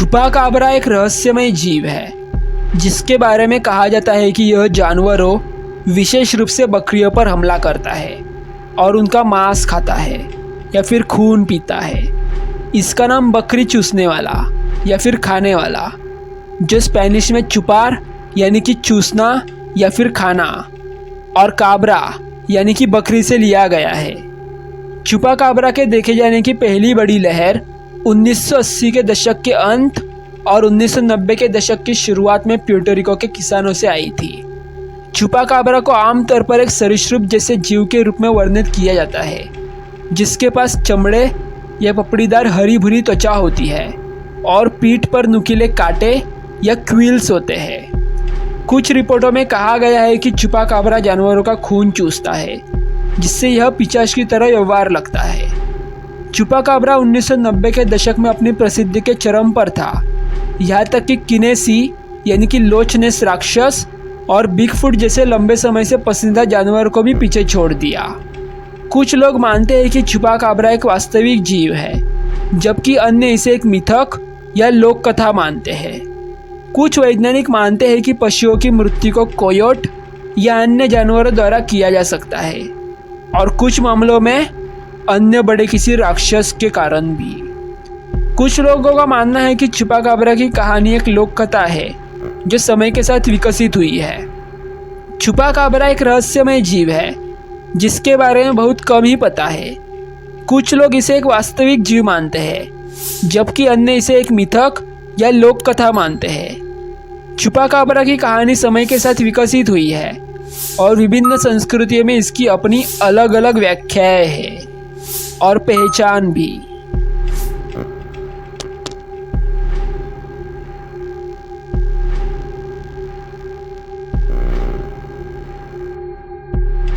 चुपाकाब्रा एक रहस्यमय जीव है जिसके बारे में कहा जाता है कि यह जानवरों, विशेष रूप से बकरियों पर हमला करता है और उनका मांस खाता है या फिर खून पीता है। इसका नाम बकरी चूसने वाला या फिर खाने वाला, जो स्पेनिश में चुपार यानी कि चूसना या फिर खाना, और काब्रा यानी कि बकरी से लिया गया है। चुपाकाब्रा के देखे जाने की पहली बड़ी लहर 1980 के दशक के अंत और 1990 के दशक की शुरुआत में प्यूर्टो रिको के किसानों से आई थी। चुपाकाब्रा को आमतौर पर एक सरीसृप जैसे जीव के रूप में वर्णित किया जाता है, जिसके पास चमड़े या पपड़ीदार हरी भरी त्वचा होती है और पीठ पर नुकीले कांटे या क्विल्स होते हैं। कुछ रिपोर्टों में कहा गया है कि चुपाकाब्रा जानवरों का खून चूसता है, जिससे यह पिशाच की तरह व्यवहार लगता है। चुपाकाब्रा 1990 के दशक में अपनी प्रसिद्धि के चरम पर था, यहाँ तक कि किनेसी यानी कि लोचनेस राक्षस और बिगफुट जैसे लंबे समय से पसंदीदा जानवर को भी पीछे छोड़ दिया। कुछ लोग मानते हैं कि चुपाकाब्रा एक वास्तविक जीव है, जबकि अन्य इसे एक मिथक या लोक कथा मानते हैं। कुछ वैज्ञानिक मानते हैं कि पशुओं की मृत्यु को कोयोट या अन्य जानवरों द्वारा किया जा सकता है, और कुछ मामलों में अन्य बड़े किसी राक्षस के कारण भी। कुछ लोगों का मानना है कि चुपाकाब्रा की कहानी एक लोक कथा है जो समय के साथ विकसित हुई है। चुपाकाब्रा एक रहस्यमय जीव है जिसके बारे में बहुत कम ही पता है। कुछ लोग इसे एक वास्तविक जीव मानते हैं, जबकि अन्य इसे एक मिथक या लोक कथा मानते हैं। चुपाकाब्रा की कहानी समय के साथ विकसित हुई है और विभिन्न संस्कृतियों में इसकी अपनी अलग अलग व्याख्याएं हैं और पहचान भी।